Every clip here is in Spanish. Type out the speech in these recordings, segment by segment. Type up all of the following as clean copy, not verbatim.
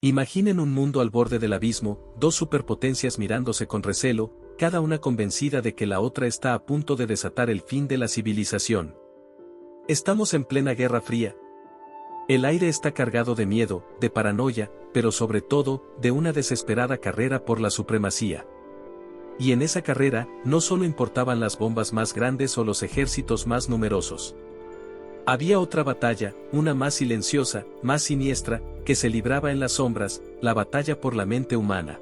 Imaginen un mundo al borde del abismo, dos superpotencias mirándose con recelo, cada una convencida de que la otra está a punto de desatar el fin de la civilización. Estamos en plena Guerra Fría. El aire está cargado de miedo, de paranoia, pero sobre todo, de una desesperada carrera por la supremacía. Y en esa carrera, no solo importaban las bombas más grandes o los ejércitos más numerosos. Había otra batalla, una más silenciosa, más siniestra, que se libraba en las sombras, la batalla por la mente humana.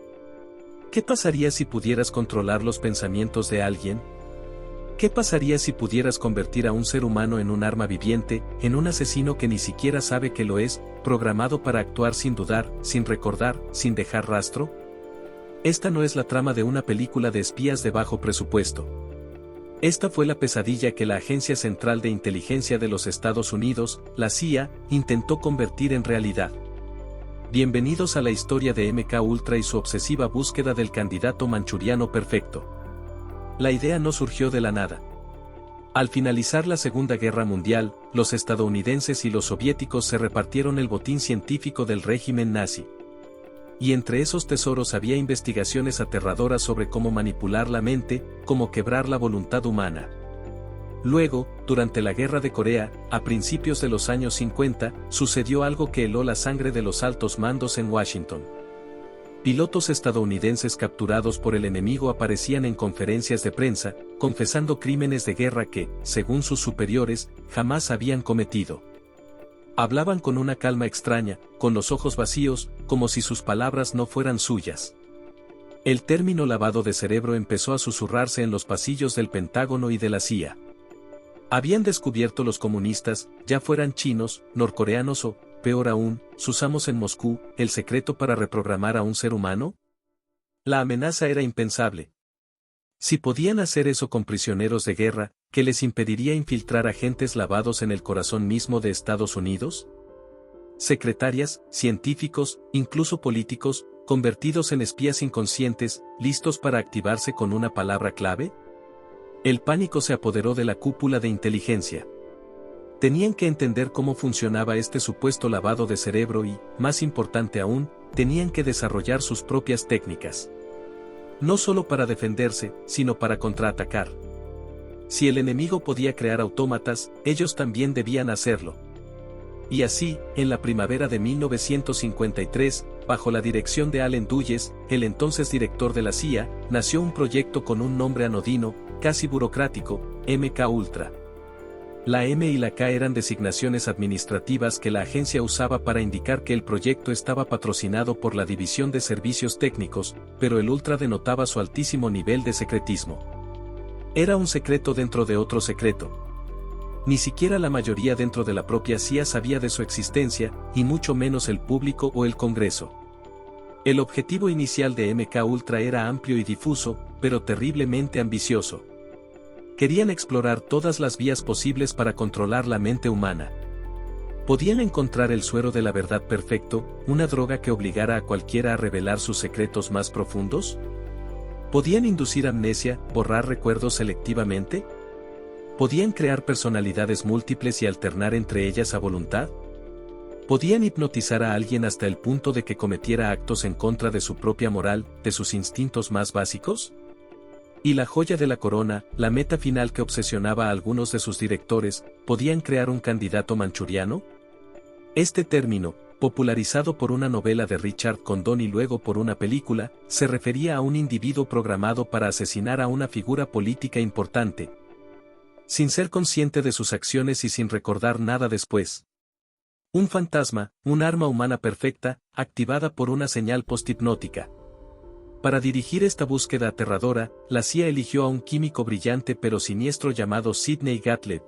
¿Qué pasaría si pudieras controlar los pensamientos de alguien? ¿Qué pasaría si pudieras convertir a un ser humano en un arma viviente, en un asesino que ni siquiera sabe que lo es, programado para actuar sin dudar, sin recordar, sin dejar rastro? Esta no es la trama de una película de espías de bajo presupuesto. Esta fue la pesadilla que la Agencia Central de Inteligencia de los Estados Unidos, la CIA, intentó convertir en realidad. Bienvenidos a la historia de MK Ultra y su obsesiva búsqueda del candidato manchuriano perfecto. La idea no surgió de la nada. Al finalizar la Segunda Guerra Mundial, los estadounidenses y los soviéticos se repartieron el botín científico del régimen nazi. Y entre esos tesoros había investigaciones aterradoras sobre cómo manipular la mente, cómo quebrar la voluntad humana. Luego, durante la Guerra de Corea, a principios de los años 50, sucedió algo que heló la sangre de los altos mandos en Washington. Pilotos estadounidenses capturados por el enemigo aparecían en conferencias de prensa, confesando crímenes de guerra que, según sus superiores, jamás habían cometido. Hablaban con una calma extraña, con los ojos vacíos, como si sus palabras no fueran suyas. El término lavado de cerebro empezó a susurrarse en los pasillos del Pentágono y de la CIA. Habían descubierto los comunistas, ya fueran chinos, norcoreanos o, peor aún, sus amos en Moscú, el secreto para reprogramar a un ser humano. La amenaza era impensable. Si podían hacer eso con prisioneros de guerra, ¿qué les impediría infiltrar agentes lavados en el corazón mismo de Estados Unidos? Secretarias, científicos, incluso políticos, convertidos en espías inconscientes, listos para activarse con una palabra clave. El pánico se apoderó de la cúpula de inteligencia. Tenían que entender cómo funcionaba este supuesto lavado de cerebro y, más importante aún, tenían que desarrollar sus propias técnicas. No solo para defenderse, sino para contraatacar. Si el enemigo podía crear autómatas, ellos también debían hacerlo. Y así, en la primavera de 1953, bajo la dirección de Allen Dulles, el entonces director de la CIA, nació un proyecto con un nombre anodino, casi burocrático, MK Ultra. La M y la K eran designaciones administrativas que la agencia usaba para indicar que el proyecto estaba patrocinado por la División de Servicios Técnicos, pero el Ultra denotaba su altísimo nivel de secretismo. Era un secreto dentro de otro secreto. Ni siquiera la mayoría dentro de la propia CIA sabía de su existencia, y mucho menos el público o el Congreso. El objetivo inicial de MK Ultra era amplio y difuso, pero terriblemente ambicioso. Querían explorar todas las vías posibles para controlar la mente humana. ¿Podían encontrar el suero de la verdad perfecto, una droga que obligara a cualquiera a revelar sus secretos más profundos? ¿Podían inducir amnesia, borrar recuerdos selectivamente? ¿Podían crear personalidades múltiples y alternar entre ellas a voluntad? ¿Podían hipnotizar a alguien hasta el punto de que cometiera actos en contra de su propia moral, de sus instintos más básicos? Y la joya de la corona, la meta final que obsesionaba a algunos de sus directores, ¿podían crear un candidato manchuriano? Este término, popularizado por una novela de Richard Condon y luego por una película, se refería a un individuo programado para asesinar a una figura política importante, sin ser consciente de sus acciones y sin recordar nada después. Un fantasma, un arma humana perfecta, activada por una señal posthipnótica. Para dirigir esta búsqueda aterradora, la CIA eligió a un químico brillante pero siniestro llamado Sidney Gottlieb.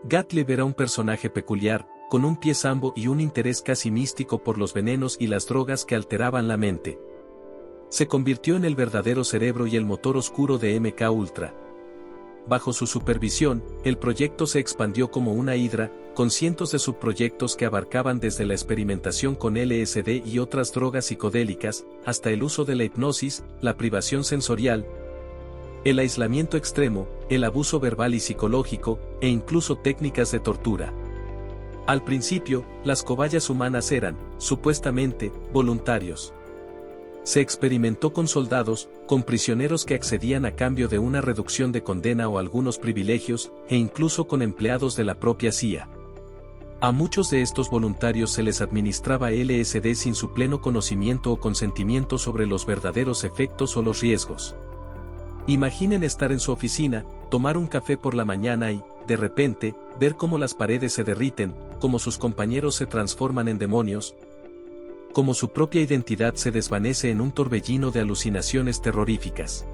Gottlieb era un personaje peculiar, con un pie sambo y un interés casi místico por los venenos y las drogas que alteraban la mente. Se convirtió en el verdadero cerebro y el motor oscuro de MK Ultra. Bajo su supervisión, el proyecto se expandió como una hidra, con cientos de subproyectos que abarcaban desde la experimentación con LSD y otras drogas psicodélicas, hasta el uso de la hipnosis, la privación sensorial, el aislamiento extremo, el abuso verbal y psicológico, e incluso técnicas de tortura. Al principio, las cobayas humanas eran, supuestamente, voluntarios. Se experimentó con soldados, con prisioneros que accedían a cambio de una reducción de condena o algunos privilegios, e incluso con empleados de la propia CIA. A muchos de estos voluntarios se les administraba LSD sin su pleno conocimiento o consentimiento sobre los verdaderos efectos o los riesgos. Imaginen estar en su oficina, tomar un café por la mañana y, de repente, ver cómo las paredes se derriten, cómo sus compañeros se transforman en demonios, cómo su propia identidad se desvanece en un torbellino de alucinaciones terroríficas.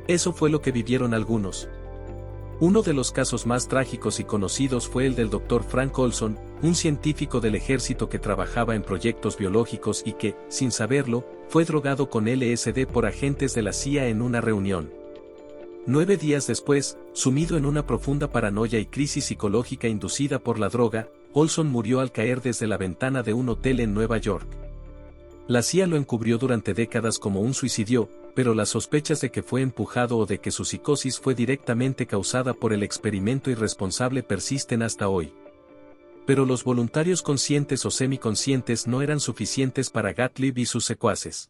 Eso fue lo que vivieron algunos. Uno de los casos más trágicos y conocidos fue el del Dr. Frank Olson, un científico del ejército que trabajaba en proyectos biológicos y que, sin saberlo, fue drogado con LSD por agentes de la CIA en una reunión. 9 días después, sumido en una profunda paranoia y crisis psicológica inducida por la droga, Olson murió al caer desde la ventana de un hotel en Nueva York. La CIA lo encubrió durante décadas como un suicidio, pero las sospechas de que fue empujado o de que su psicosis fue directamente causada por el experimento irresponsable persisten hasta hoy. Pero los voluntarios conscientes o semiconscientes no eran suficientes para Gottlieb y sus secuaces.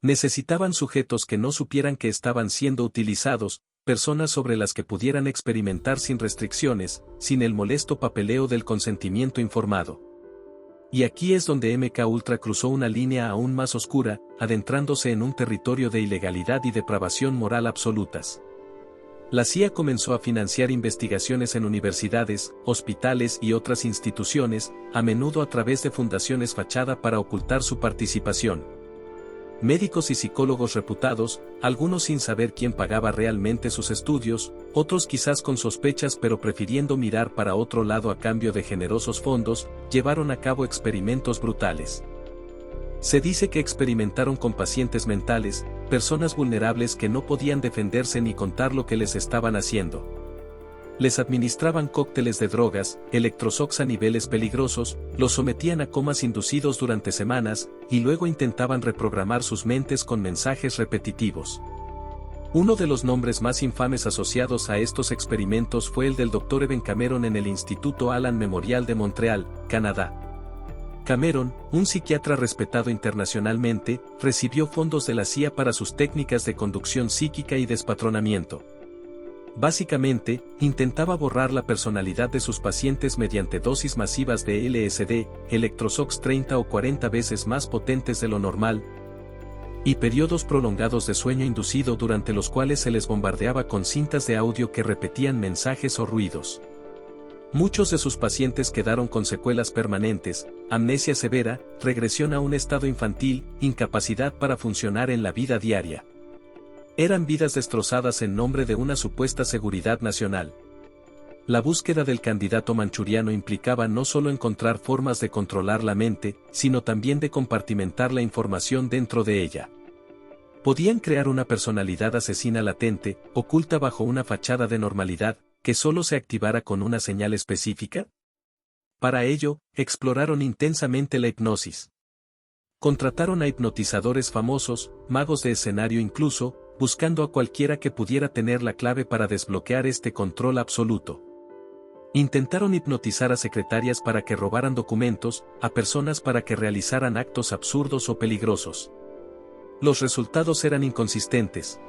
Necesitaban sujetos que no supieran que estaban siendo utilizados, personas sobre las que pudieran experimentar sin restricciones, sin el molesto papeleo del consentimiento informado. Y aquí es donde MK Ultra cruzó una línea aún más oscura, adentrándose en un territorio de ilegalidad y depravación moral absolutas. La CIA comenzó a financiar investigaciones en universidades, hospitales y otras instituciones, a menudo a través de fundaciones fachada para ocultar su participación. Médicos y psicólogos reputados, algunos sin saber quién pagaba realmente sus estudios, otros quizás con sospechas pero prefiriendo mirar para otro lado a cambio de generosos fondos, llevaron a cabo experimentos brutales. Se dice que experimentaron con pacientes mentales, personas vulnerables que no podían defenderse ni contar lo que les estaban haciendo. Les administraban cócteles de drogas, electroshocks a niveles peligrosos, los sometían a comas inducidos durante semanas, y luego intentaban reprogramar sus mentes con mensajes repetitivos. Uno de los nombres más infames asociados a estos experimentos fue el del Dr. Eben Cameron en el Instituto Allen Memorial de Montreal, Canadá. Cameron, un psiquiatra respetado internacionalmente, recibió fondos de la CIA para sus técnicas de conducción psíquica y despatronamiento. Básicamente, intentaba borrar la personalidad de sus pacientes mediante dosis masivas de LSD, electroshocks 30 o 40 veces más potentes de lo normal, y periodos prolongados de sueño inducido durante los cuales se les bombardeaba con cintas de audio que repetían mensajes o ruidos. Muchos de sus pacientes quedaron con secuelas permanentes, amnesia severa, regresión a un estado infantil, incapacidad para funcionar en la vida diaria. Eran vidas destrozadas en nombre de una supuesta seguridad nacional. La búsqueda del candidato manchuriano implicaba no solo encontrar formas de controlar la mente, sino también de compartimentar la información dentro de ella. Podían crear una personalidad asesina latente, oculta bajo una fachada de normalidad, que solo se activara con una señal específica. Para ello, exploraron intensamente la hipnosis. Contrataron a hipnotizadores famosos, magos de escenario incluso, buscando a cualquiera que pudiera tener la clave para desbloquear este control absoluto. Intentaron hipnotizar a secretarias para que robaran documentos, a personas para que realizaran actos absurdos o peligrosos. Los resultados eran inconsistentes.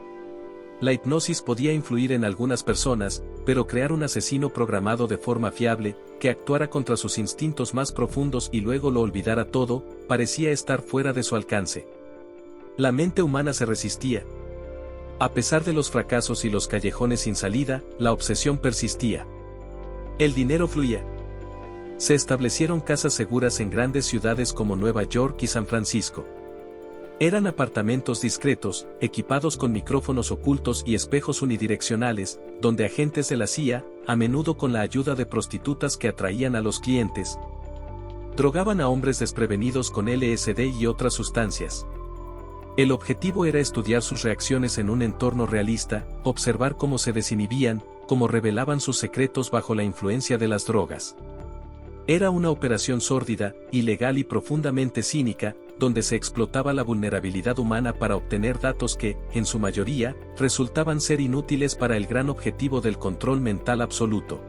La hipnosis podía influir en algunas personas, pero crear un asesino programado de forma fiable, que actuara contra sus instintos más profundos y luego lo olvidara todo, parecía estar fuera de su alcance. La mente humana se resistía. A pesar de los fracasos y los callejones sin salida, la obsesión persistía. El dinero fluía. Se establecieron casas seguras en grandes ciudades como Nueva York y San Francisco. Eran apartamentos discretos, equipados con micrófonos ocultos y espejos unidireccionales, donde agentes de la CIA, a menudo con la ayuda de prostitutas que atraían a los clientes, drogaban a hombres desprevenidos con LSD y otras sustancias. El objetivo era estudiar sus reacciones en un entorno realista, observar cómo se desinhibían, cómo revelaban sus secretos bajo la influencia de las drogas. Era una operación sórdida, ilegal y profundamente cínica, donde se explotaba la vulnerabilidad humana para obtener datos que, en su mayoría, resultaban ser inútiles para el gran objetivo del control mental absoluto.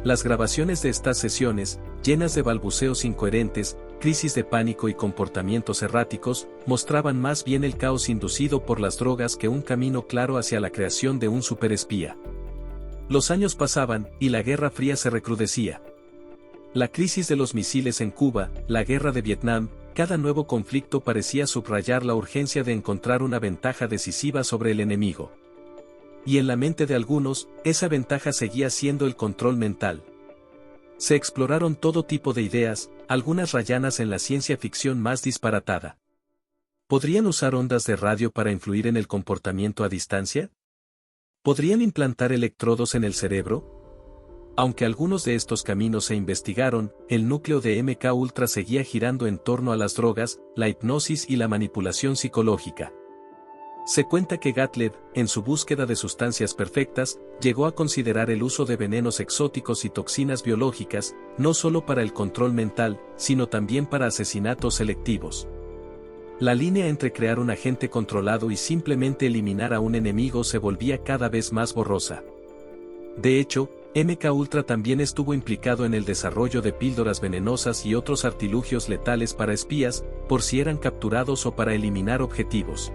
Las grabaciones de estas sesiones, llenas de balbuceos incoherentes, crisis de pánico y comportamientos erráticos, mostraban más bien el caos inducido por las drogas que un camino claro hacia la creación de un superespía. Los años pasaban, y la Guerra Fría se recrudecía. La crisis de los misiles en Cuba, la guerra de Vietnam, cada nuevo conflicto parecía subrayar la urgencia de encontrar una ventaja decisiva sobre el enemigo. Y en la mente de algunos, esa ventaja seguía siendo el control mental. Se exploraron todo tipo de ideas, algunas rayanas en la ciencia ficción más disparatada. ¿Podrían usar ondas de radio para influir en el comportamiento a distancia? ¿Podrían implantar electrodos en el cerebro? Aunque algunos de estos caminos se investigaron, el núcleo de MK Ultra seguía girando en torno a las drogas, la hipnosis y la manipulación psicológica. Se cuenta que Gottlieb, en su búsqueda de sustancias perfectas, llegó a considerar el uso de venenos exóticos y toxinas biológicas, no solo para el control mental, sino también para asesinatos selectivos. La línea entre crear un agente controlado y simplemente eliminar a un enemigo se volvía cada vez más borrosa. De hecho, MK Ultra también estuvo implicado en el desarrollo de píldoras venenosas y otros artilugios letales para espías, por si eran capturados o para eliminar objetivos.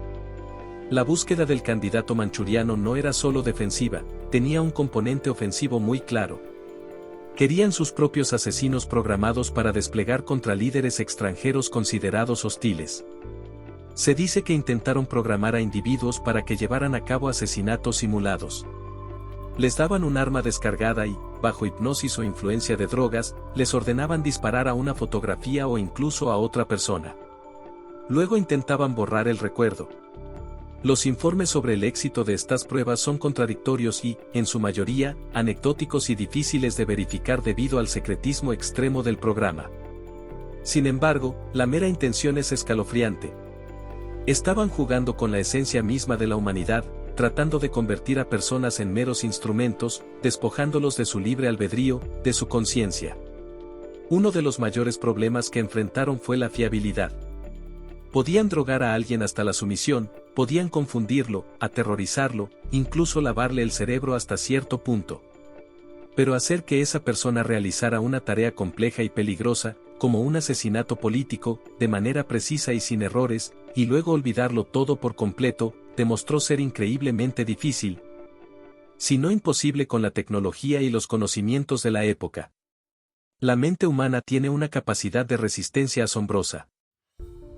La búsqueda del candidato manchuriano no era solo defensiva, tenía un componente ofensivo muy claro. Querían sus propios asesinos programados para desplegar contra líderes extranjeros considerados hostiles. Se dice que intentaron programar a individuos para que llevaran a cabo asesinatos simulados. Les daban un arma descargada y, bajo hipnosis o influencia de drogas, les ordenaban disparar a una fotografía o incluso a otra persona. Luego intentaban borrar el recuerdo. Los informes sobre el éxito de estas pruebas son contradictorios y, en su mayoría, anecdóticos y difíciles de verificar debido al secretismo extremo del programa. Sin embargo, la mera intención es escalofriante. Estaban jugando con la esencia misma de la humanidad, tratando de convertir a personas en meros instrumentos, despojándolos de su libre albedrío, de su conciencia. Uno de los mayores problemas que enfrentaron fue la fiabilidad. Podían drogar a alguien hasta la sumisión, podían confundirlo, aterrorizarlo, incluso lavarle el cerebro hasta cierto punto. Pero hacer que esa persona realizara una tarea compleja y peligrosa, como un asesinato político, de manera precisa y sin errores, y luego olvidarlo todo por completo, demostró ser increíblemente difícil, si no imposible con la tecnología y los conocimientos de la época. La mente humana tiene una capacidad de resistencia asombrosa.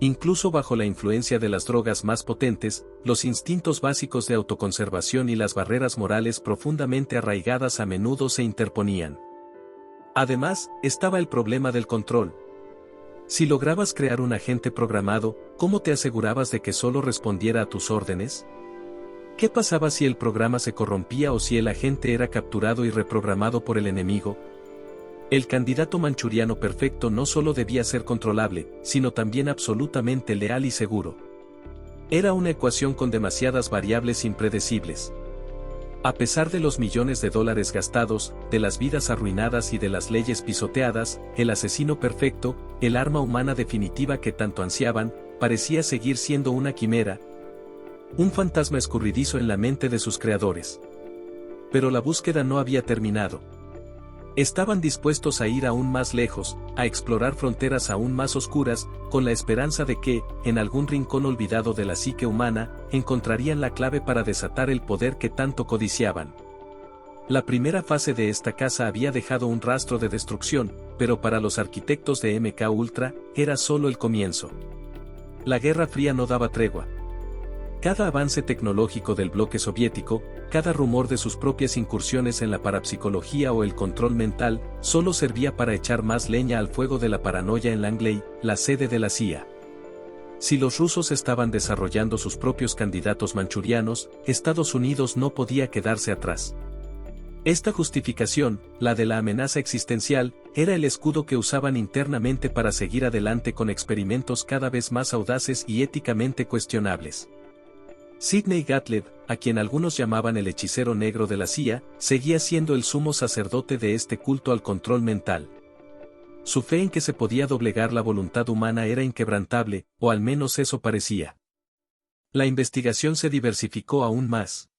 Incluso bajo la influencia de las drogas más potentes, los instintos básicos de autoconservación y las barreras morales profundamente arraigadas a menudo se interponían. Además, estaba el problema del control. Si lograbas crear un agente programado, ¿cómo te asegurabas de que solo respondiera a tus órdenes? ¿Qué pasaba si el programa se corrompía o si el agente era capturado y reprogramado por el enemigo? El candidato manchuriano perfecto no solo debía ser controlable, sino también absolutamente leal y seguro. Era una ecuación con demasiadas variables impredecibles. A pesar de los millones de dólares gastados, de las vidas arruinadas y de las leyes pisoteadas, el asesino perfecto, el arma humana definitiva que tanto ansiaban, parecía seguir siendo una quimera, un fantasma escurridizo en la mente de sus creadores. Pero la búsqueda no había terminado. Estaban dispuestos a ir aún más lejos, a explorar fronteras aún más oscuras, con la esperanza de que, en algún rincón olvidado de la psique humana, encontrarían la clave para desatar el poder que tanto codiciaban. La primera fase de esta caza había dejado un rastro de destrucción, pero para los arquitectos de MK Ultra, era solo el comienzo. La Guerra Fría no daba tregua. Cada avance tecnológico del bloque soviético, cada rumor de sus propias incursiones en la parapsicología o el control mental, solo servía para echar más leña al fuego de la paranoia en Langley, la sede de la CIA. Si los rusos estaban desarrollando sus propios candidatos manchurianos, Estados Unidos no podía quedarse atrás. Esta justificación, la de la amenaza existencial, era el escudo que usaban internamente para seguir adelante con experimentos cada vez más audaces y éticamente cuestionables. Sidney Gottlieb, a quien algunos llamaban el hechicero negro de la CIA, seguía siendo el sumo sacerdote de este culto al control mental. Su fe en que se podía doblegar la voluntad humana era inquebrantable, o al menos eso parecía. La investigación se diversificó aún más.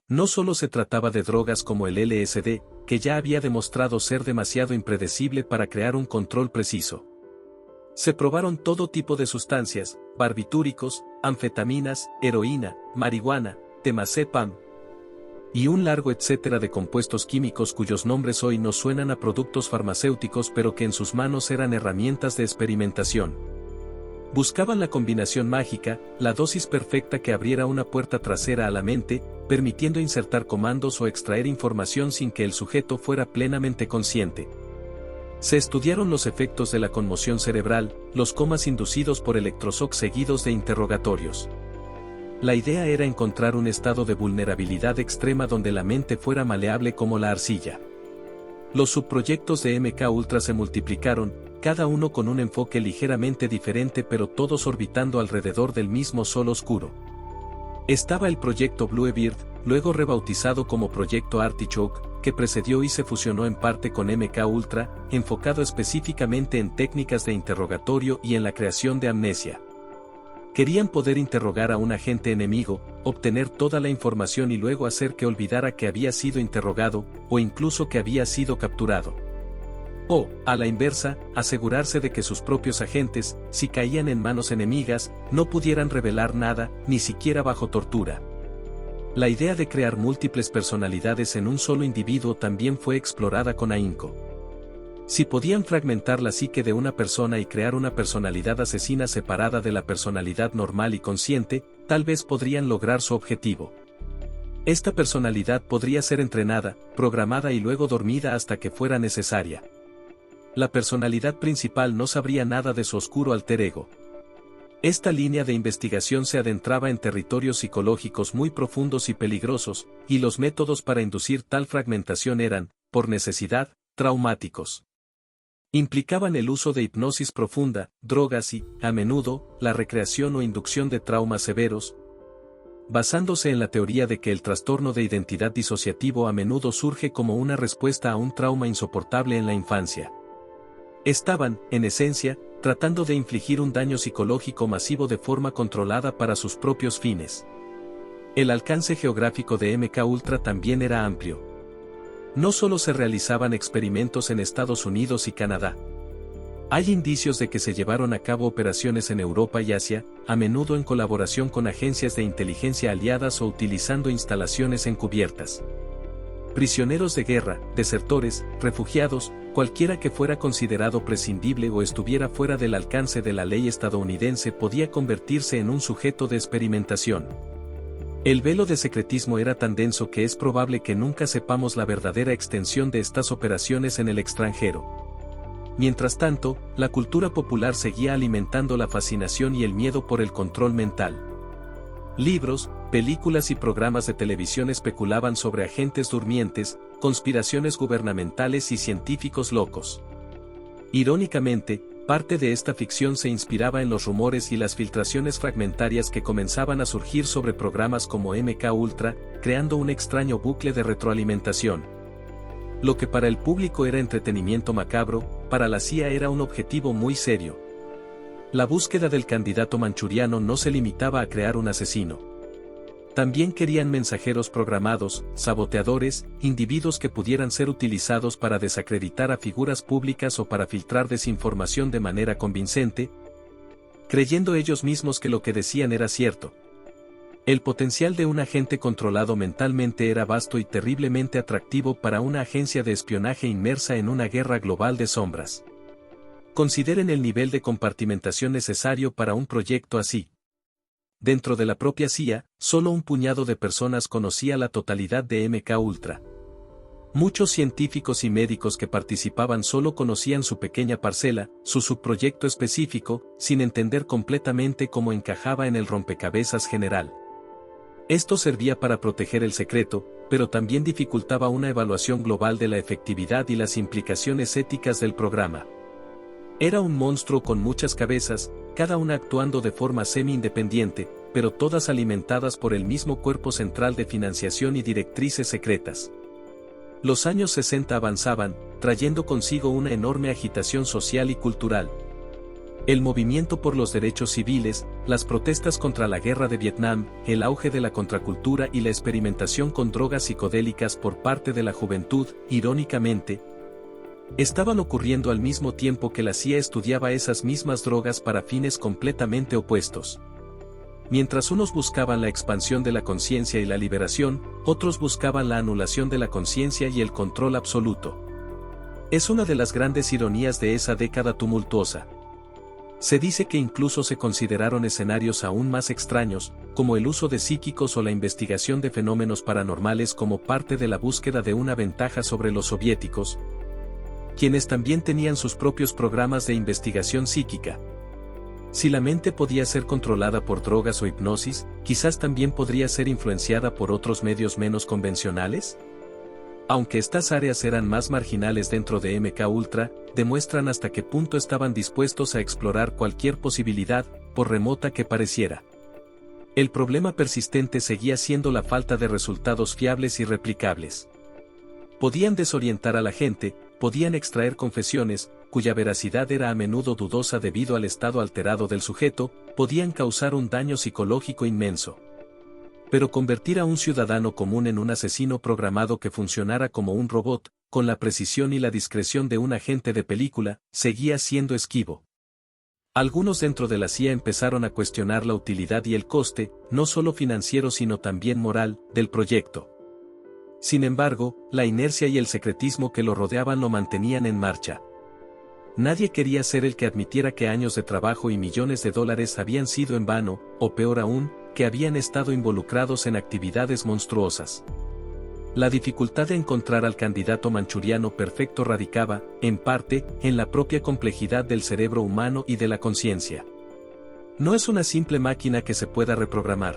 No solo se trataba de drogas como el LSD, que ya había demostrado ser demasiado impredecible para crear un control preciso. Se probaron todo tipo de sustancias, barbitúricos, anfetaminas, heroína, marihuana, temazepam, y un largo etcétera de compuestos químicos cuyos nombres hoy nos suenan a productos farmacéuticos pero que en sus manos eran herramientas de experimentación. Buscaban la combinación mágica, la dosis perfecta que abriera una puerta trasera a la mente, permitiendo insertar comandos o extraer información sin que el sujeto fuera plenamente consciente. Se estudiaron los efectos de la conmoción cerebral, los comas inducidos por electroshock seguidos de interrogatorios. La idea era encontrar un estado de vulnerabilidad extrema donde la mente fuera maleable como la arcilla. Los subproyectos de MK Ultra se multiplicaron, cada uno con un enfoque ligeramente diferente pero todos orbitando alrededor del mismo sol oscuro. Estaba el proyecto Bluebeard, luego rebautizado como proyecto Artichoke, que precedió y se fusionó en parte con MK Ultra, enfocado específicamente en técnicas de interrogatorio y en la creación de amnesia. Querían poder interrogar a un agente enemigo, obtener toda la información y luego hacer que olvidara que había sido interrogado, o incluso que había sido capturado. O, a la inversa, asegurarse de que sus propios agentes, si caían en manos enemigas, no pudieran revelar nada, ni siquiera bajo tortura. La idea de crear múltiples personalidades en un solo individuo también fue explorada con ahínco. Si podían fragmentar la psique de una persona y crear una personalidad asesina separada de la personalidad normal y consciente, tal vez podrían lograr su objetivo. Esta personalidad podría ser entrenada, programada y luego dormida hasta que fuera necesaria. La personalidad principal no sabría nada de su oscuro alter ego. Esta línea de investigación se adentraba en territorios psicológicos muy profundos y peligrosos, y los métodos para inducir tal fragmentación eran, por necesidad, traumáticos. Implicaban el uso de hipnosis profunda, drogas y, a menudo, la recreación o inducción de traumas severos, basándose en la teoría de que el trastorno de identidad disociativo a menudo surge como una respuesta a un trauma insoportable en la infancia. Estaban, en esencia, tratando de infligir un daño psicológico masivo de forma controlada para sus propios fines. El alcance geográfico de MK Ultra también era amplio. No solo se realizaban experimentos en Estados Unidos y Canadá. Hay indicios de que se llevaron a cabo operaciones en Europa y Asia, a menudo en colaboración con agencias de inteligencia aliadas o utilizando instalaciones encubiertas. Prisioneros de guerra, desertores, refugiados, cualquiera que fuera considerado prescindible o estuviera fuera del alcance de la ley estadounidense podía convertirse en un sujeto de experimentación. El velo de secretismo era tan denso que es probable que nunca sepamos la verdadera extensión de estas operaciones en el extranjero. Mientras tanto, la cultura popular seguía alimentando la fascinación y el miedo por el control mental. Libros, películas y programas de televisión especulaban sobre agentes durmientes, conspiraciones gubernamentales y científicos locos. Irónicamente, parte de esta ficción se inspiraba en los rumores y las filtraciones fragmentarias que comenzaban a surgir sobre programas como MK Ultra, creando un extraño bucle de retroalimentación. Lo que para el público era entretenimiento macabro, para la CIA era un objetivo muy serio. La búsqueda del candidato manchuriano no se limitaba a crear un asesino. También querían mensajeros programados, saboteadores, individuos que pudieran ser utilizados para desacreditar a figuras públicas o para filtrar desinformación de manera convincente, creyendo ellos mismos que lo que decían era cierto. El potencial de un agente controlado mentalmente era vasto y terriblemente atractivo para una agencia de espionaje inmersa en una guerra global de sombras. Consideren el nivel de compartimentación necesario para un proyecto así. Dentro de la propia CIA, solo un puñado de personas conocía la totalidad de MK Ultra. Muchos científicos y médicos que participaban solo conocían su pequeña parcela, su subproyecto específico, sin entender completamente cómo encajaba en el rompecabezas general. Esto servía para proteger el secreto, pero también dificultaba una evaluación global de la efectividad y las implicaciones éticas del programa. Era un monstruo con muchas cabezas, cada una actuando de forma semi-independiente, pero todas alimentadas por el mismo cuerpo central de financiación y directrices secretas. Los años 60 avanzaban, trayendo consigo una enorme agitación social y cultural. El movimiento por los derechos civiles, las protestas contra la guerra de Vietnam, el auge de la contracultura y la experimentación con drogas psicodélicas por parte de la juventud, irónicamente, estaban ocurriendo al mismo tiempo que la CIA estudiaba esas mismas drogas para fines completamente opuestos. Mientras unos buscaban la expansión de la conciencia y la liberación, otros buscaban la anulación de la conciencia y el control absoluto. Es una de las grandes ironías de esa década tumultuosa. Se dice que incluso se consideraron escenarios aún más extraños, como el uso de psíquicos o la investigación de fenómenos paranormales como parte de la búsqueda de una ventaja sobre los soviéticos, quienes también tenían sus propios programas de investigación psíquica. Si la mente podía ser controlada por drogas o hipnosis, quizás también podría ser influenciada por otros medios menos convencionales. Aunque estas áreas eran más marginales dentro de MKUltra, demuestran hasta qué punto estaban dispuestos a explorar cualquier posibilidad, por remota que pareciera. El problema persistente seguía siendo la falta de resultados fiables y replicables. Podían desorientar a la gente, podían extraer confesiones, cuya veracidad era a menudo dudosa debido al estado alterado del sujeto, podían causar un daño psicológico inmenso. Pero convertir a un ciudadano común en un asesino programado que funcionara como un robot, con la precisión y la discreción de un agente de película, seguía siendo esquivo. Algunos dentro de la CIA empezaron a cuestionar la utilidad y el coste, no solo financiero sino también moral, del proyecto. Sin embargo, la inercia y el secretismo que lo rodeaban lo mantenían en marcha. Nadie quería ser el que admitiera que años de trabajo y millones de dólares habían sido en vano, o peor aún, que habían estado involucrados en actividades monstruosas. La dificultad de encontrar al candidato manchuriano perfecto radicaba, en parte, en la propia complejidad del cerebro humano y de la conciencia. No es una simple máquina que se pueda reprogramar.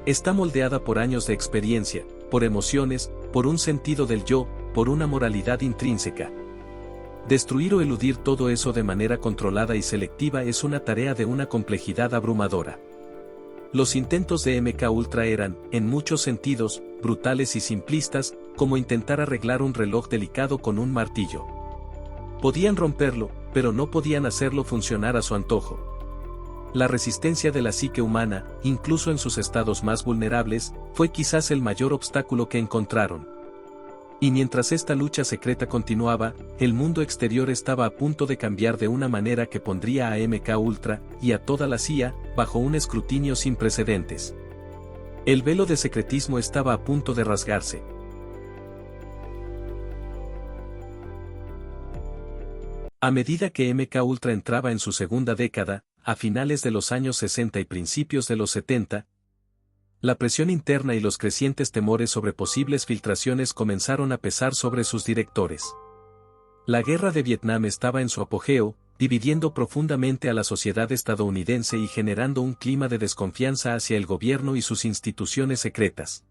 Está moldeada por años de experiencia, por emociones, por un sentido del yo, por una moralidad intrínseca. Destruir o eludir todo eso de manera controlada y selectiva es una tarea de una complejidad abrumadora. Los intentos de MKUltra eran, en muchos sentidos, brutales y simplistas, como intentar arreglar un reloj delicado con un martillo. Podían romperlo, pero no podían hacerlo funcionar a su antojo. La resistencia de la psique humana, incluso en sus estados más vulnerables, fue quizás el mayor obstáculo que encontraron. Y mientras esta lucha secreta continuaba, el mundo exterior estaba a punto de cambiar de una manera que pondría a MKUltra, y a toda la CIA, bajo un escrutinio sin precedentes. El velo de secretismo estaba a punto de rasgarse. A medida que MKUltra entraba en su segunda década, a finales de los años 60 y principios de los 70, la presión interna y los crecientes temores sobre posibles filtraciones comenzaron a pesar sobre sus directores. La guerra de Vietnam estaba en su apogeo, dividiendo profundamente a la sociedad estadounidense y generando un clima de desconfianza hacia el gobierno y sus instituciones secretas.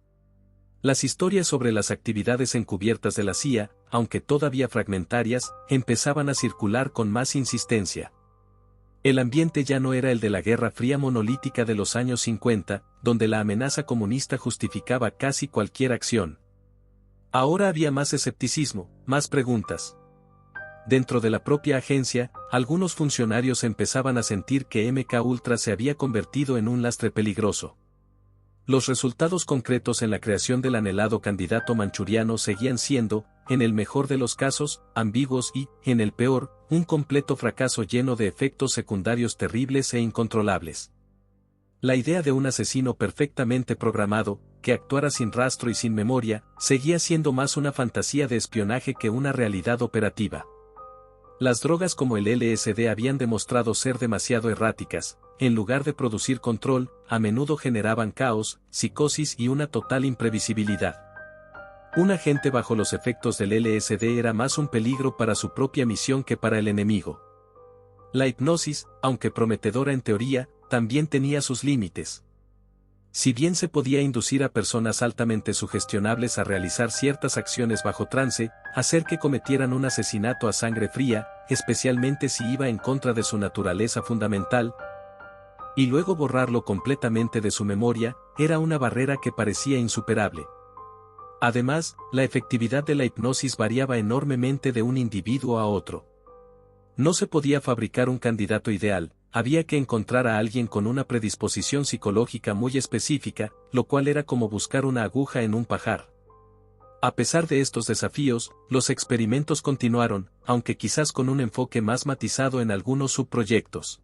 Las historias sobre las actividades encubiertas de la CIA, aunque todavía fragmentarias, empezaban a circular con más insistencia. El ambiente ya no era el de la Guerra Fría monolítica de los años 50, donde la amenaza comunista justificaba casi cualquier acción. Ahora había más escepticismo, más preguntas. Dentro de la propia agencia, algunos funcionarios empezaban a sentir que MKUltra se había convertido en un lastre peligroso. Los resultados concretos en la creación del anhelado candidato manchuriano seguían siendo, en el mejor de los casos, ambiguos y, en el peor, un completo fracaso lleno de efectos secundarios terribles e incontrolables. La idea de un asesino perfectamente programado, que actuara sin rastro y sin memoria, seguía siendo más una fantasía de espionaje que una realidad operativa. Las drogas como el LSD habían demostrado ser demasiado erráticas. En lugar de producir control, a menudo generaban caos, psicosis y una total imprevisibilidad. Un agente bajo los efectos del LSD era más un peligro para su propia misión que para el enemigo. La hipnosis, aunque prometedora en teoría, también tenía sus límites. Si bien se podía inducir a personas altamente sugestionables a realizar ciertas acciones bajo trance, hacer que cometieran un asesinato a sangre fría, especialmente si iba en contra de su naturaleza fundamental, y luego borrarlo completamente de su memoria, era una barrera que parecía insuperable. Además, la efectividad de la hipnosis variaba enormemente de un individuo a otro. No se podía fabricar un candidato ideal, había que encontrar a alguien con una predisposición psicológica muy específica, lo cual era como buscar una aguja en un pajar. A pesar de estos desafíos, los experimentos continuaron, aunque quizás con un enfoque más matizado en algunos subproyectos.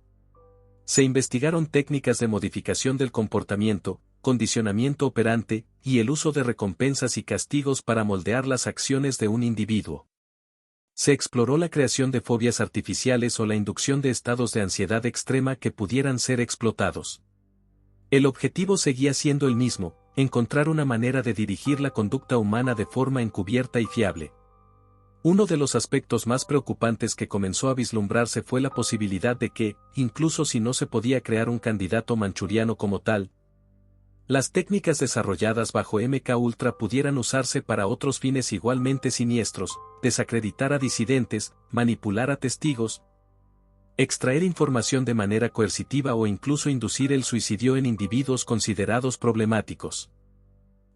Se investigaron técnicas de modificación del comportamiento, condicionamiento operante, y el uso de recompensas y castigos para moldear las acciones de un individuo. Se exploró la creación de fobias artificiales o la inducción de estados de ansiedad extrema que pudieran ser explotados. El objetivo seguía siendo el mismo, encontrar una manera de dirigir la conducta humana de forma encubierta y fiable. Uno de los aspectos más preocupantes que comenzó a vislumbrarse fue la posibilidad de que, incluso si no se podía crear un candidato manchuriano como tal, las técnicas desarrolladas bajo MKUltra pudieran usarse para otros fines igualmente siniestros: desacreditar a disidentes, manipular a testigos, extraer información de manera coercitiva o incluso inducir el suicidio en individuos considerados problemáticos.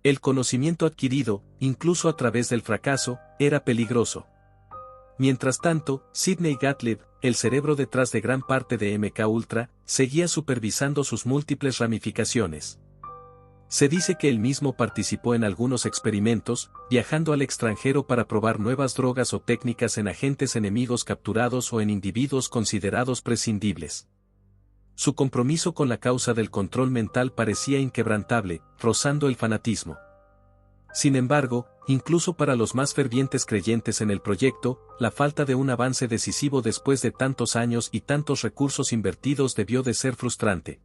El conocimiento adquirido, incluso a través del fracaso, era peligroso. Mientras tanto, Sidney Gottlieb, el cerebro detrás de gran parte de MKUltra, seguía supervisando sus múltiples ramificaciones. Se dice que él mismo participó en algunos experimentos, viajando al extranjero para probar nuevas drogas o técnicas en agentes enemigos capturados o en individuos considerados prescindibles. Su compromiso con la causa del control mental parecía inquebrantable, rozando el fanatismo. Sin embargo, incluso para los más fervientes creyentes en el proyecto, la falta de un avance decisivo después de tantos años y tantos recursos invertidos debió de ser frustrante.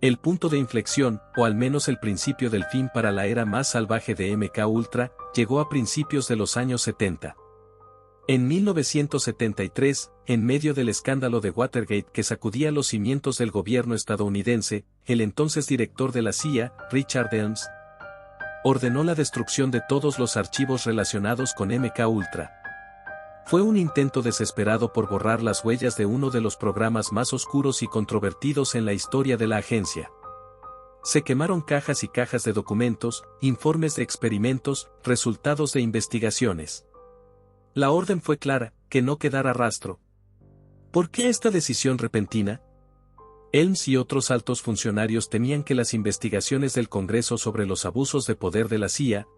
El punto de inflexión, o al menos el principio del fin para la era más salvaje de MKUltra, llegó a principios de los años 70. En 1973, en medio del escándalo de Watergate que sacudía los cimientos del gobierno estadounidense, el entonces director de la CIA, Richard Helms, ordenó la destrucción de todos los archivos relacionados con MKUltra. Fue un intento desesperado por borrar las huellas de uno de los programas más oscuros y controvertidos en la historia de la agencia. Se quemaron cajas y cajas de documentos, informes de experimentos, resultados de investigaciones. La orden fue clara: que no quedara rastro. ¿Por qué esta decisión repentina? Helms y otros altos funcionarios temían que las investigaciones del Congreso sobre los abusos de poder de la CIA,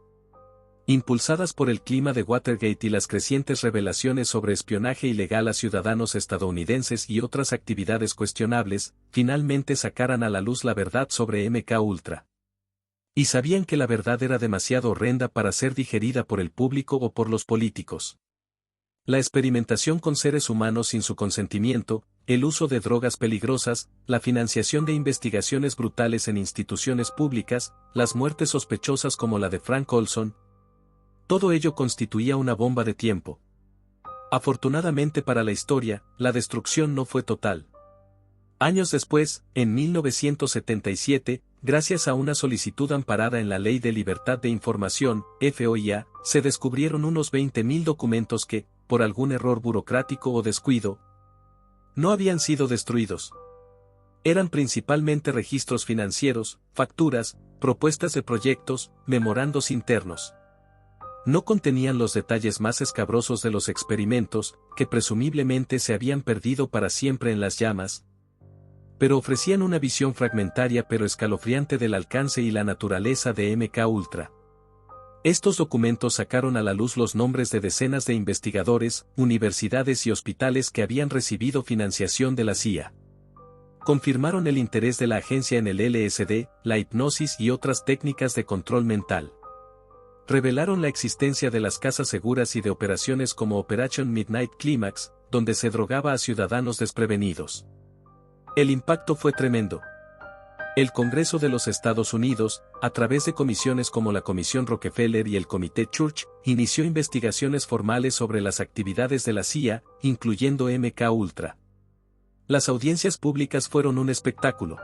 impulsadas por el clima de Watergate y las crecientes revelaciones sobre espionaje ilegal a ciudadanos estadounidenses y otras actividades cuestionables, finalmente sacaran a la luz la verdad sobre MKUltra. Y sabían que la verdad era demasiado horrenda para ser digerida por el público o por los políticos. La experimentación con seres humanos sin su consentimiento, el uso de drogas peligrosas, la financiación de investigaciones brutales en instituciones públicas, las muertes sospechosas como la de Frank Olson, todo ello constituía una bomba de tiempo. Afortunadamente para la historia, la destrucción no fue total. Años después, en 1977, gracias a una solicitud amparada en la Ley de Libertad de Información, FOIA, se descubrieron unos 20.000 documentos que, por algún error burocrático o descuido, no habían sido destruidos. Eran principalmente registros financieros, facturas, propuestas de proyectos, memorandos internos. No contenían los detalles más escabrosos de los experimentos, que presumiblemente se habían perdido para siempre en las llamas, pero ofrecían una visión fragmentaria pero escalofriante del alcance y la naturaleza de MKUltra. Estos documentos sacaron a la luz los nombres de decenas de investigadores, universidades y hospitales que habían recibido financiación de la CIA. Confirmaron el interés de la agencia en el LSD, la hipnosis y otras técnicas de control mental. Revelaron la existencia de las casas seguras y de operaciones como Operation Midnight Climax, donde se drogaba a ciudadanos desprevenidos. El impacto fue tremendo. El Congreso de los Estados Unidos, a través de comisiones como la Comisión Rockefeller y el Comité Church, inició investigaciones formales sobre las actividades de la CIA, incluyendo MKUltra. Las audiencias públicas fueron un espectáculo.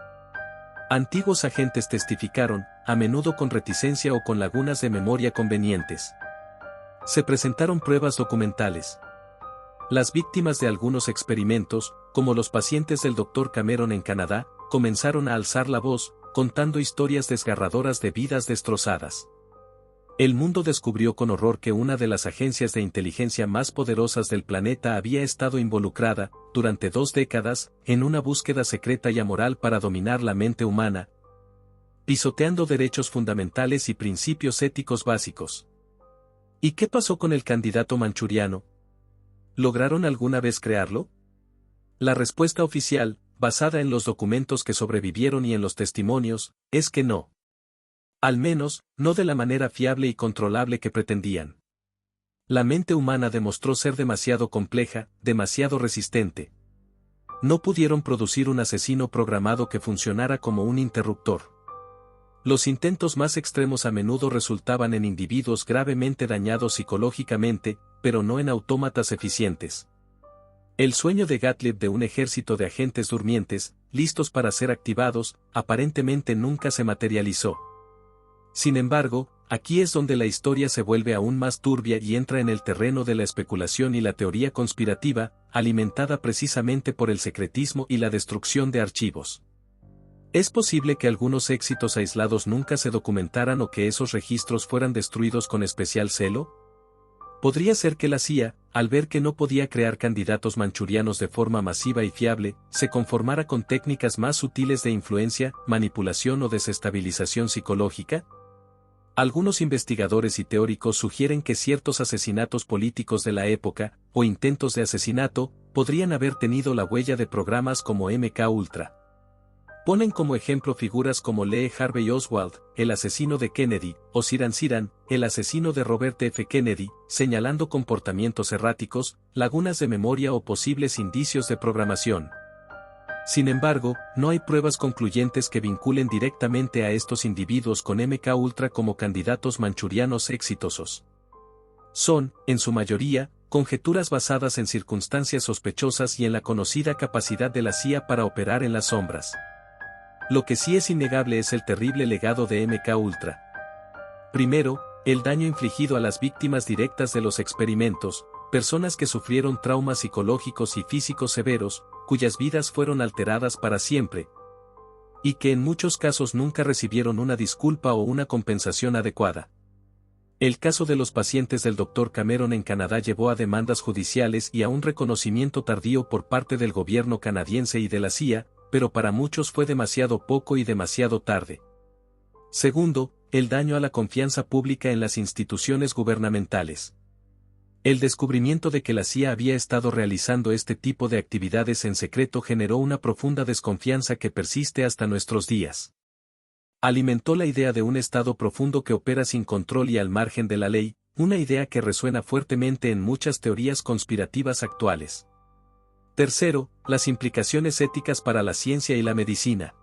Antiguos agentes testificaron, a menudo con reticencia o con lagunas de memoria convenientes. Se presentaron pruebas documentales. Las víctimas de algunos experimentos, como los pacientes del Dr. Cameron en Canadá, comenzaron a alzar la voz, contando historias desgarradoras de vidas destrozadas. El mundo descubrió con horror que una de las agencias de inteligencia más poderosas del planeta había estado involucrada, durante 2 décadas, en una búsqueda secreta y amoral para dominar la mente humana, pisoteando derechos fundamentales y principios éticos básicos. ¿Y qué pasó con el candidato manchuriano? ¿Lograron alguna vez crearlo? La respuesta oficial, basada en los documentos que sobrevivieron y en los testimonios, es que no. Al menos, no de la manera fiable y controlable que pretendían. La mente humana demostró ser demasiado compleja, demasiado resistente. No pudieron producir un asesino programado que funcionara como un interruptor. Los intentos más extremos a menudo resultaban en individuos gravemente dañados psicológicamente, pero no en autómatas eficientes. El sueño de Gottlieb de un ejército de agentes durmientes, listos para ser activados, aparentemente nunca se materializó. Sin embargo, aquí es donde la historia se vuelve aún más turbia y entra en el terreno de la especulación y la teoría conspirativa, alimentada precisamente por el secretismo y la destrucción de archivos. ¿Es posible que algunos éxitos aislados nunca se documentaran o que esos registros fueran destruidos con especial celo? Podría ser que la CIA, al ver que no podía crear candidatos manchurianos de forma masiva y fiable, se conformara con técnicas más sutiles de influencia, manipulación o desestabilización psicológica. Algunos investigadores y teóricos sugieren que ciertos asesinatos políticos de la época, o intentos de asesinato, podrían haber tenido la huella de programas como MK Ultra. Ponen como ejemplo figuras como Lee Harvey Oswald, el asesino de Kennedy, o Sirhan, el asesino de Robert F. Kennedy, señalando comportamientos erráticos, lagunas de memoria o posibles indicios de programación. Sin embargo, no hay pruebas concluyentes que vinculen directamente a estos individuos con MK Ultra como candidatos manchurianos exitosos. Son, en su mayoría, conjeturas basadas en circunstancias sospechosas y en la conocida capacidad de la CIA para operar en las sombras. Lo que sí es innegable es el terrible legado de MK Ultra. Primero, el daño infligido a las víctimas directas de los experimentos, personas que sufrieron traumas psicológicos y físicos severos, cuyas vidas fueron alteradas para siempre, y que en muchos casos nunca recibieron una disculpa o una compensación adecuada. El caso de los pacientes del Dr. Cameron en Canadá llevó a demandas judiciales y a un reconocimiento tardío por parte del gobierno canadiense y de la CIA, pero para muchos fue demasiado poco y demasiado tarde. Segundo, el daño a la confianza pública en las instituciones gubernamentales. El descubrimiento de que la CIA había estado realizando este tipo de actividades en secreto generó una profunda desconfianza que persiste hasta nuestros días. Alimentó la idea de un Estado profundo que opera sin control y al margen de la ley, una idea que resuena fuertemente en muchas teorías conspirativas actuales. Tercero, las implicaciones éticas para la ciencia y la medicina.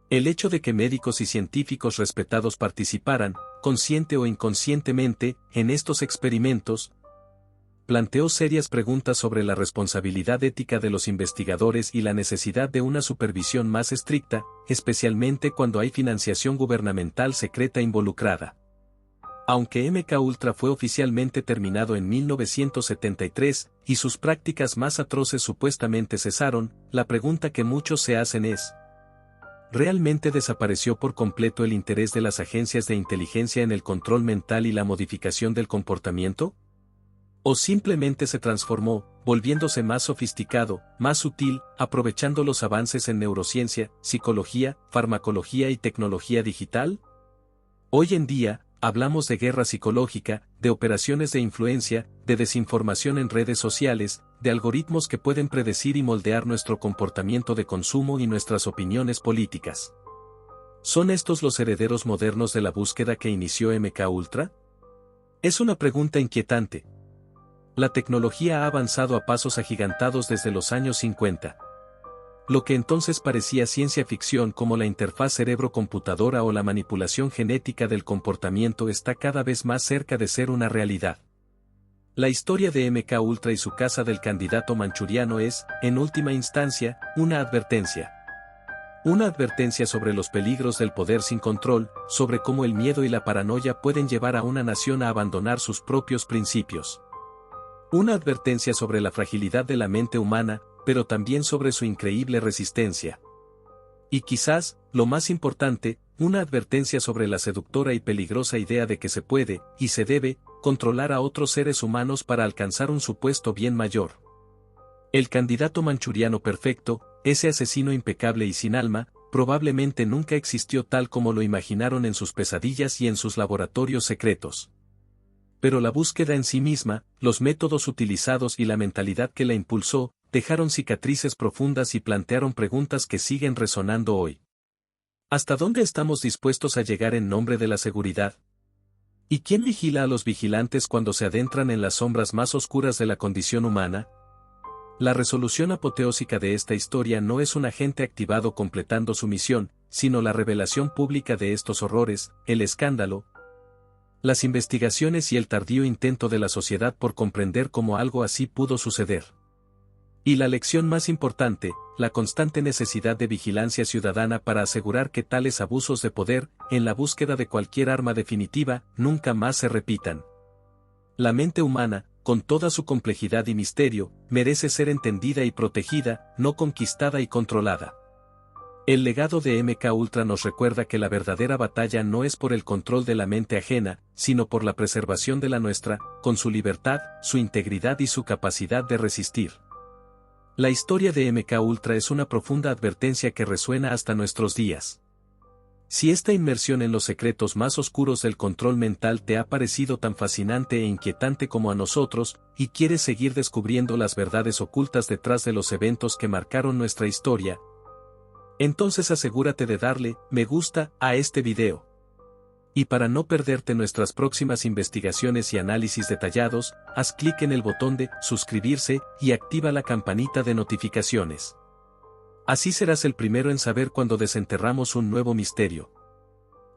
El hecho de que médicos y científicos respetados participaran, consciente o inconscientemente, en estos experimentos, planteó serias preguntas sobre la responsabilidad ética de los investigadores y la necesidad de una supervisión más estricta, especialmente cuando hay financiación gubernamental secreta involucrada. Aunque MK Ultra fue oficialmente terminado en 1973, y sus prácticas más atroces supuestamente cesaron, la pregunta que muchos se hacen es: ¿realmente desapareció por completo el interés de las agencias de inteligencia en el control mental y la modificación del comportamiento? ¿O simplemente se transformó, volviéndose más sofisticado, más sutil, aprovechando los avances en neurociencia, psicología, farmacología y tecnología digital? Hoy en día, hablamos de guerra psicológica, de operaciones de influencia, de desinformación en redes sociales, de algoritmos que pueden predecir y moldear nuestro comportamiento de consumo y nuestras opiniones políticas. ¿Son estos los herederos modernos de la búsqueda que inició MK Ultra? Es una pregunta inquietante. La tecnología ha avanzado a pasos agigantados desde los años 50. Lo que entonces parecía ciencia ficción como la interfaz cerebro-computadora o la manipulación genética del comportamiento está cada vez más cerca de ser una realidad. La historia de MK Ultra y su caza del candidato manchuriano es, en última instancia, una advertencia. Una advertencia sobre los peligros del poder sin control, sobre cómo el miedo y la paranoia pueden llevar a una nación a abandonar sus propios principios. Una advertencia sobre la fragilidad de la mente humana, pero también sobre su increíble resistencia. Y quizás, lo más importante, una advertencia sobre la seductora y peligrosa idea de que se puede, y se debe, controlar a otros seres humanos para alcanzar un supuesto bien mayor. El candidato manchuriano perfecto, ese asesino impecable y sin alma, probablemente nunca existió tal como lo imaginaron en sus pesadillas y en sus laboratorios secretos. Pero la búsqueda en sí misma, los métodos utilizados y la mentalidad que la impulsó, dejaron cicatrices profundas y plantearon preguntas que siguen resonando hoy. ¿Hasta dónde estamos dispuestos a llegar en nombre de la seguridad? ¿Y quién vigila a los vigilantes cuando se adentran en las sombras más oscuras de la condición humana? La resolución apoteósica de esta historia no es un agente activado completando su misión, sino la revelación pública de estos horrores, el escándalo, las investigaciones y el tardío intento de la sociedad por comprender cómo algo así pudo suceder. Y la lección más importante, la constante necesidad de vigilancia ciudadana para asegurar que tales abusos de poder, en la búsqueda de cualquier arma definitiva, nunca más se repitan. La mente humana, con toda su complejidad y misterio, merece ser entendida y protegida, no conquistada y controlada. El legado de MK Ultra nos recuerda que la verdadera batalla no es por el control de la mente ajena, sino por la preservación de la nuestra, con su libertad, su integridad y su capacidad de resistir. La historia de MK Ultra es una profunda advertencia que resuena hasta nuestros días. Si esta inmersión en los secretos más oscuros del control mental te ha parecido tan fascinante e inquietante como a nosotros, y quieres seguir descubriendo las verdades ocultas detrás de los eventos que marcaron nuestra historia, entonces asegúrate de darle me gusta a este video. Y para no perderte nuestras próximas investigaciones y análisis detallados, haz clic en el botón de suscribirse y activa la campanita de notificaciones. Así serás el primero en saber cuando desenterramos un nuevo misterio.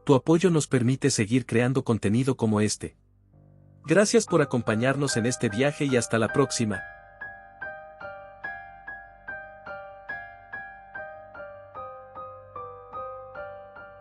Tu apoyo nos permite seguir creando contenido como este. Gracias por acompañarnos en este viaje y hasta la próxima.